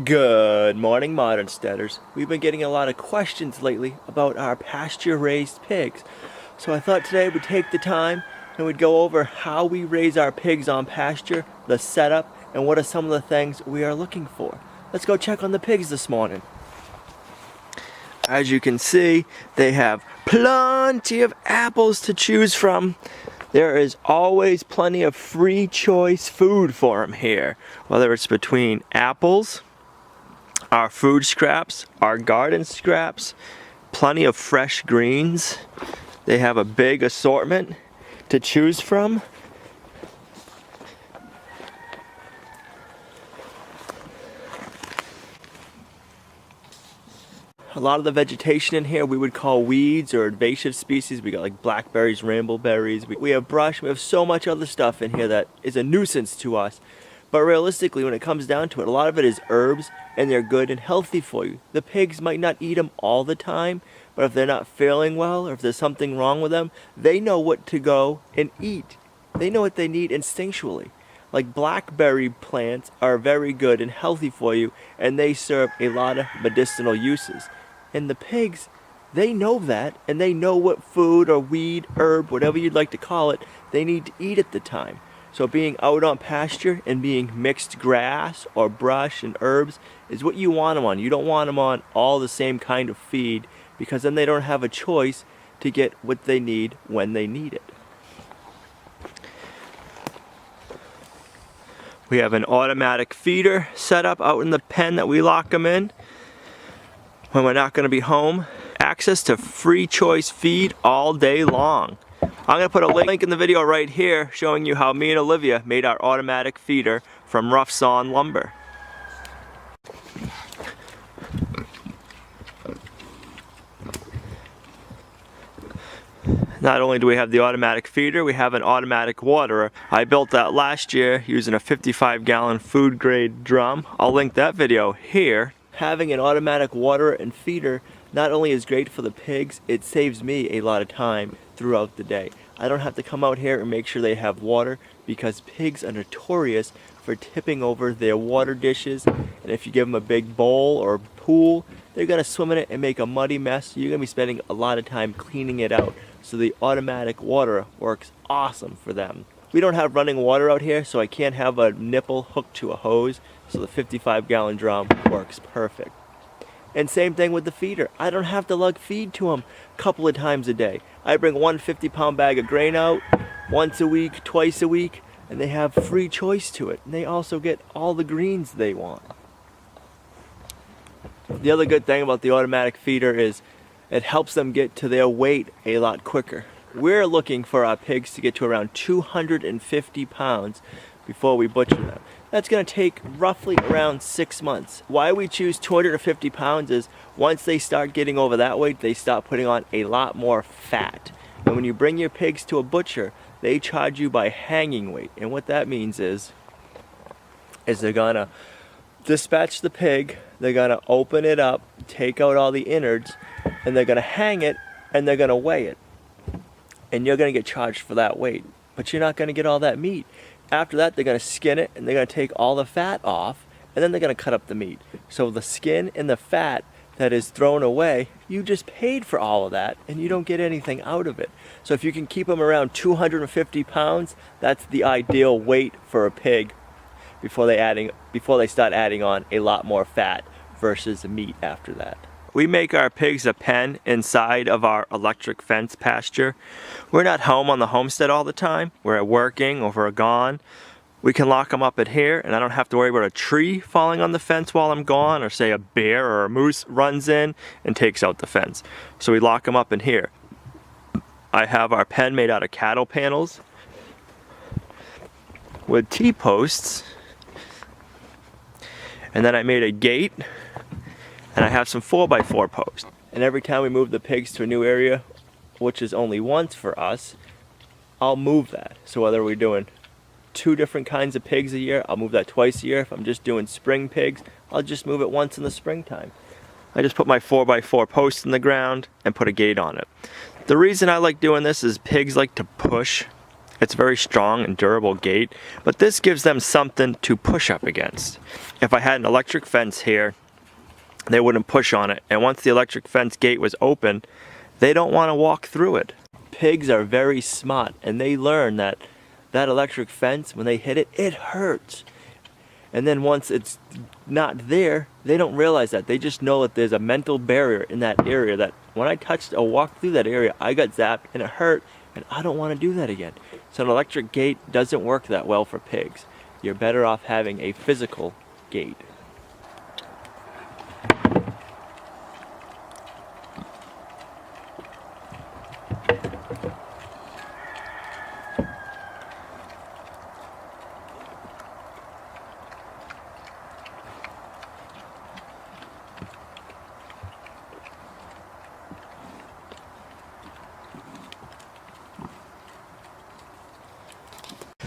Good morning, modern steaders. We've been getting a lot of questions lately about our pasture-raised pigs. So I thought today we'd take the time and we'd go over how we raise our pigs on pasture, the setup, and what are some of the things we are looking for. Let's go check on the pigs this morning. As you can see, they have plenty of apples to choose from. There is always plenty of free choice food for them here, whether it's between apples, our food scraps, our garden scraps, plenty of fresh greens. They have a big assortment to choose from. A lot of the vegetation in here we would call weeds or invasive species. We got like blackberries, rambleberries. We have brush. We have so much other stuff in here that is a nuisance to us. But realistically, when it comes down to it, a lot of it is herbs, and they're good and healthy for you. The pigs might not eat them all the time, but if they're not feeling well or if there's something wrong with them, they know what to go and eat. They know what they need instinctually. Like blackberry plants are very good and healthy for you, and they serve a lot of medicinal uses. And the pigs, they know that, and they know what food or weed, herb, whatever you'd like to call it, they need to eat at the time. So being out on pasture and being mixed grass or brush and herbs is what you want them on. You don't want them on all the same kind of feed, because then they don't have a choice to get what they need when they need it. We have an automatic feeder set up out in the pen that we lock them in when we're not going to be home. Access to free choice feed all day long. I'm going to put a link in the video right here showing you how me and Olivia made our automatic feeder from rough sawn lumber. Not only do we have the automatic feeder, we have an automatic waterer. I built that last year using a 55-gallon food grade drum. I'll link that video here. Having an automatic waterer and feeder not only is great for the pigs, it saves me a lot of time throughout the day. I don't have to come out here and make sure they have water, because pigs are notorious for tipping over their water dishes, and if you give them a big bowl or pool, they're gonna swim in it and make a muddy mess. You're gonna be spending a lot of time cleaning it out. So the automatic water works awesome for them. We don't have running water out here, so I can't have a nipple hooked to a hose, so the 55-gallon drum works perfect. And same thing with the feeder. I don't have to lug feed to them a couple of times a day. I bring one 50-pound bag of grain out once a week, twice a week, and they have free choice to it. And they also get all the greens they want. The other good thing about the automatic feeder is it helps them get to their weight a lot quicker. We're looking for our pigs to get to around 250 pounds before we butcher them. That's going to take roughly around 6 months. Why we choose 250 pounds is once they start getting over that weight, they start putting on a lot more fat. And when you bring your pigs to a butcher, they charge you by hanging weight. And what that means is they're going to dispatch the pig, they're going to open it up, take out all the innards, and they're going to hang it, and they're going to weigh it. And you're going to get charged for that weight. But you're not going to get all that meat. After that, they're going to skin it, and they're going to take all the fat off, and then they're going to cut up the meat. So the skin and the fat that is thrown away, you just paid for all of that, and you don't get anything out of it. So if you can keep them around 250 pounds, that's the ideal weight for a pig before they start adding on a lot more fat versus meat after that. We make our pigs a pen inside of our electric fence pasture. We're not home on the homestead all the time. We're working or we're gone. We can lock them up in here, and I don't have to worry about a tree falling on the fence while I'm gone, or say a bear or a moose runs in and takes out the fence. So we lock them up in here. I have our pen made out of cattle panels with T-posts, and then I made a gate, and I have some 4x4 posts. And every time we move the pigs to a new area, which is only once for us, I'll move that. So whether we're doing 2 different kinds of pigs a year, I'll move that twice a year. If I'm just doing spring pigs, I'll just move it once in the springtime. I just put my 4x4 post in the ground and put a gate on it. The reason I like doing this is pigs like to push It's a very strong and durable gate, but this gives them something to push up against. If I had an electric fence here, they wouldn't push on it, and once the electric fence gate was open, they don't want to walk through it. Pigs are very smart, and they learn that that electric fence, when they hit it, it hurts. And then once it's not there, they don't realize that. They just know that there's a mental barrier in that area, that when I touched or walked through that area, I got zapped and it hurt, and I don't want to do that again. So an electric gate doesn't work that well for pigs. You're better off having a physical gate.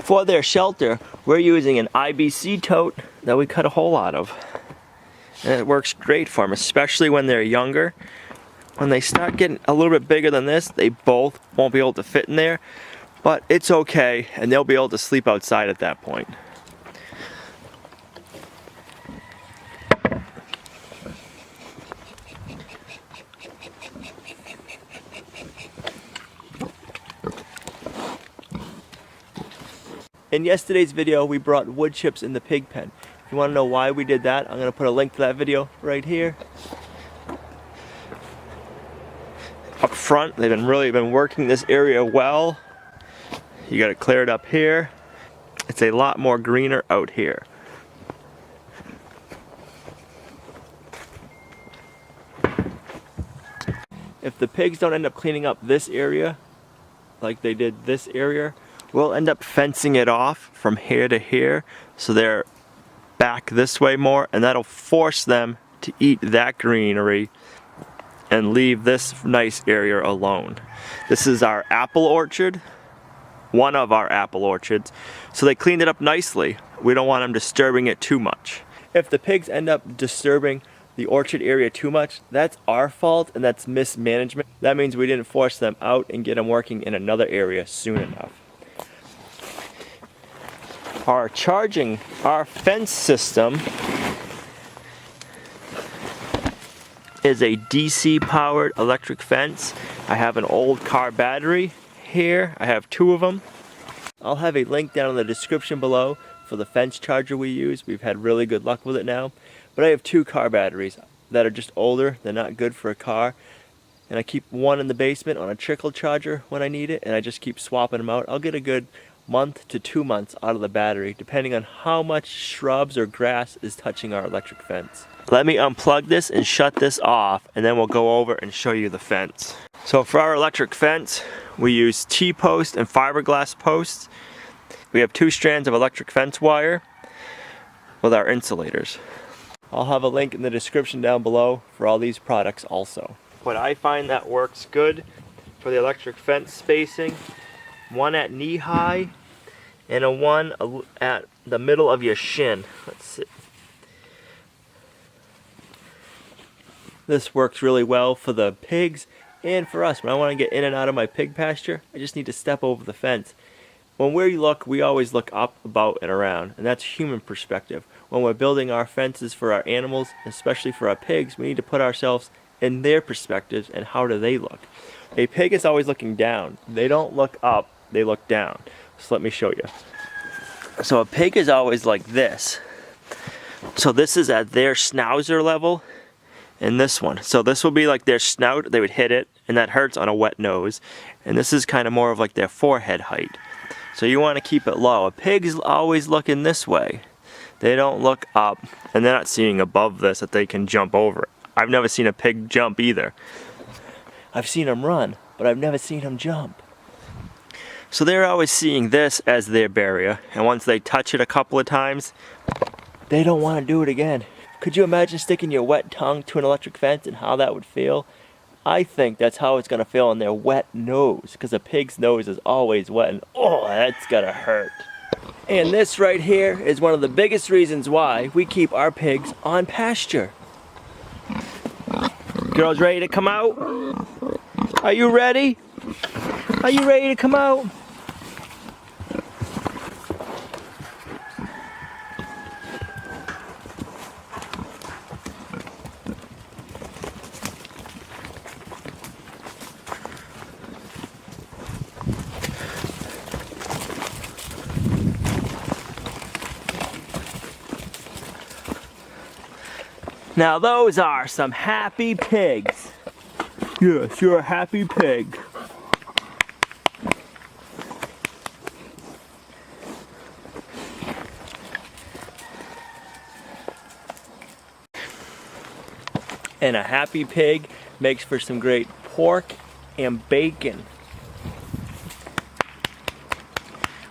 For their shelter, we're using an IBC tote that we cut a hole out of. And it works great for them, especially when they're younger. When they start getting a little bit bigger than this, they both won't be able to fit in there. But it's okay, and they'll be able to sleep outside at that point. In yesterday's video, we brought wood chips in the pig pen. If you want to know why we did that, I'm going to put a link to that video right here. Up front, they've really been working this area well. You got to clear it up here. It's a lot more greener out here. If the pigs don't end up cleaning up this area, like they did this area, we'll end up fencing it off from here to here, so they're back this way more, and that'll force them to eat that greenery and leave this nice area alone. This is our apple orchard, one of our apple orchards, so they cleaned it up nicely. We don't want them disturbing it too much. If the pigs end up disturbing the orchard area too much, that's our fault, and that's mismanagement. That means we didn't force them out and get them working in another area soon enough. Our fence system is a DC powered electric fence. I have an old car battery here. I have two of them. I'll have a link down in the description below for the fence charger we use. We've had really good luck with it now. But I have two car batteries that are just older. They're not good for a car. And I keep one in the basement on a trickle charger when I need it, and I just keep swapping them out. I'll get a good month to 2 months out of the battery, depending on how much shrubs or grass is touching our electric fence. Let me unplug this and shut this off, and then we'll go over and show you the fence. So for our electric fence, we use T-post and fiberglass posts. We have 2 strands of electric fence wire with our insulators. I'll have a link in the description down below for all these products also. What I find that works good for the electric fence spacing, one at knee high and a one at the middle of your shin. Let's see. This works really well for the pigs and for us. When I want to get in and out of my pig pasture, I just need to step over the fence. When we look, we always look up, about, and around, and that's human perspective. When we're building our fences for our animals, especially for our pigs, we need to put ourselves in their perspectives and how do they look. A pig is always looking down. They don't look up, they look down. So let me show you. So a pig is always like this. So this is at their schnauzer level, and this one. So this will be like their snout, they would hit it, and that hurts on a wet nose. And this is kind of more of like their forehead height. So you want to keep it low. A pig is always looking this way. They don't look up, and they're not seeing above this that they can jump over it. I've never seen a pig jump either. I've seen them run, but I've never seen them jump. So they're always seeing this as their barrier, and once they touch it a couple of times, they don't want to do it again. Could you imagine sticking your wet tongue to an electric fence and how that would feel? I think that's how it's going to feel on their wet nose, because a pig's nose is always wet, and oh, that's going to hurt. And this right here is one of the biggest reasons why we keep our pigs on pasture. Girls ready to come out? Are you ready? Are you ready to come out? Now those are some happy pigs. Yes, you're a happy pig. And a happy pig makes for some great pork and bacon.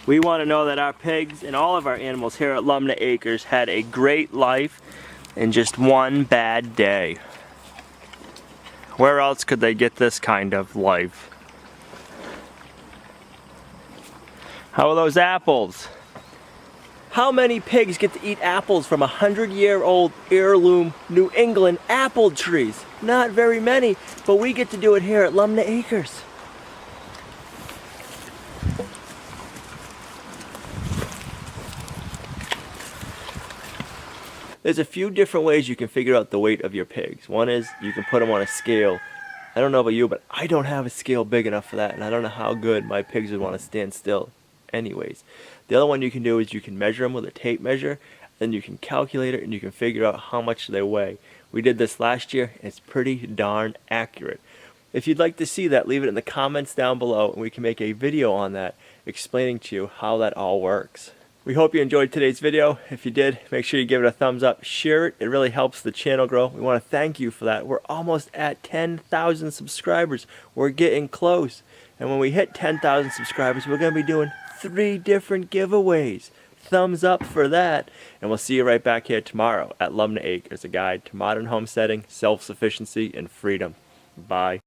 We want to know that our pigs and all of our animals here at Lumna Acres had a great life in just one bad day. Where else could they get this kind of life? How are those apples? How many pigs get to eat apples from 100-year-old heirloom New England apple trees? Not very many, but we get to do it here at Lumna Acres. There's a few different ways you can figure out the weight of your pigs. One is you can put them on a scale. I don't know about you, but I don't have a scale big enough for that, and I don't know how good my pigs would want to stand still anyways. The other one you can do is you can measure them with a tape measure, then you can calculate it and you can figure out how much they weigh. We did this last year and it's pretty darn accurate. If you'd like to see that, leave it in the comments down below and we can make a video on that explaining to you how that all works. We hope you enjoyed today's video. If you did, make sure you give it a thumbs up, share it, it really helps the channel grow. We want to thank you for that. We're almost at 10,000 subscribers. We're getting close. And when we hit 10,000 subscribers, we're going to be doing 3 different giveaways. Thumbs up for that. And we'll see you right back here tomorrow at Lumna Acres, a guide to modern homesteading, self-sufficiency, and freedom. Bye.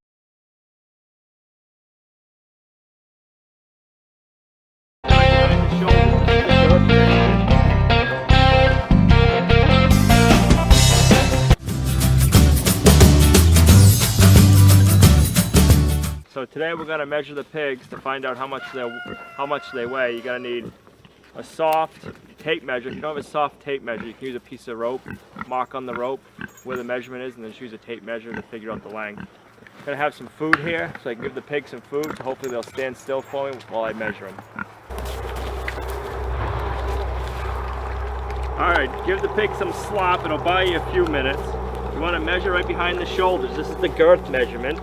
So today we're going to measure the pigs to find out how much they weigh. You're going to need a soft tape measure. If you don't have a soft tape measure, you can use a piece of rope, mark on the rope where the measurement is, and then just use a tape measure to figure out the length. I'm going to have some food here, so I can give the pigs some food, so hopefully they'll stand still for me while I measure them. Alright, give the pig some slop, it'll buy you a few minutes. You want to measure right behind the shoulders. This is the girth measurement.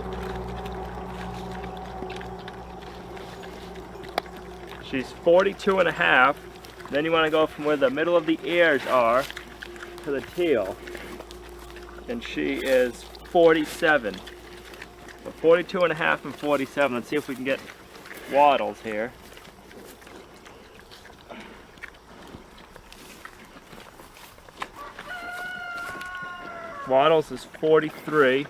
She's 42 and a half. Then you want to go from where the middle of the ears are to the tail. And she is 47. So 42 and a half and 47. Let's see if we can get wattles here. Wattles is 43.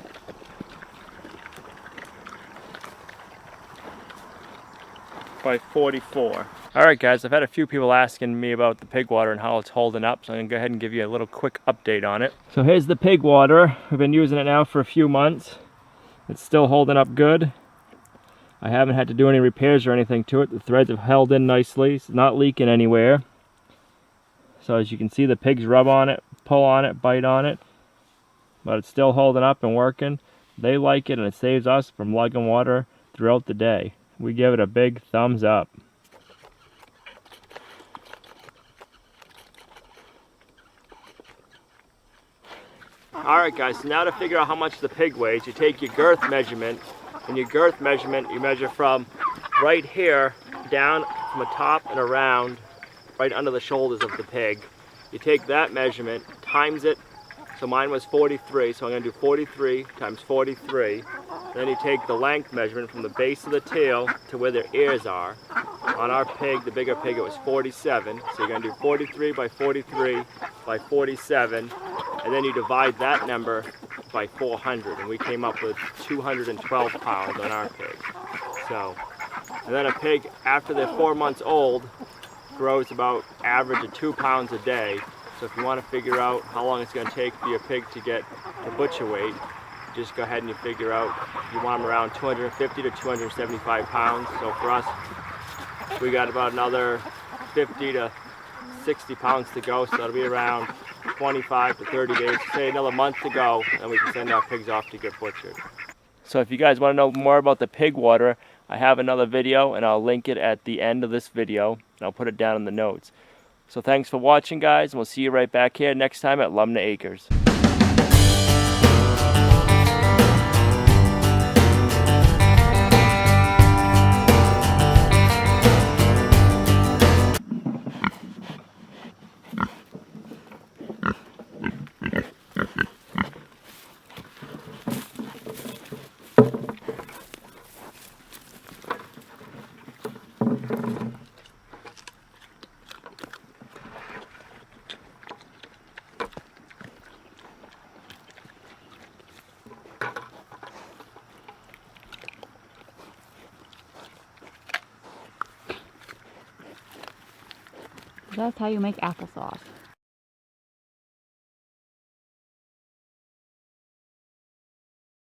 By 44. Alright guys, I've had a few people asking me about the pig water and how it's holding up, so I'm going to go ahead and give you a little quick update on it. So here's the pig water. We've been using it now for a few months. It's still holding up good. I haven't had to do any repairs or anything to it. The threads have held in nicely. It's not leaking anywhere. So as you can see, the pigs rub on it, pull on it, bite on it. But it's still holding up and working. They like it and it saves us from lugging water throughout the day. We give it a big thumbs up. Alright guys, so now to figure out how much the pig weighs, you take your girth measurement, and your girth measurement you measure from right here down from the top and around right under the shoulders of the pig. You take that measurement, times it, so mine was 43, so I'm going to do 43 times 43. Then you take the length measurement from the base of the tail to where their ears are. On our pig, the bigger pig, it was 47. So you're going to do 43 by 43 by 47. And then you divide that number by 400. And we came up with 212 pounds on our pig. So, and then a pig, after they're 4 months old, grows about average of 2 pounds a day. So if you want to figure out how long it's going to take for your pig to get to butcher weight, just go ahead and you figure out you want them around 250 to 275 pounds. So for us, we got about another 50 to 60 pounds to go, so that'll be around 25 to 30 days, say another month to go, and we can send our pigs off to get butchered. So if you guys want to know more about the pig water, I have another video and I'll link it at the end of this video and I'll put it down in the notes. So thanks for watching guys, and we'll see you right back here next time at Lumna Acres. That's how you make applesauce.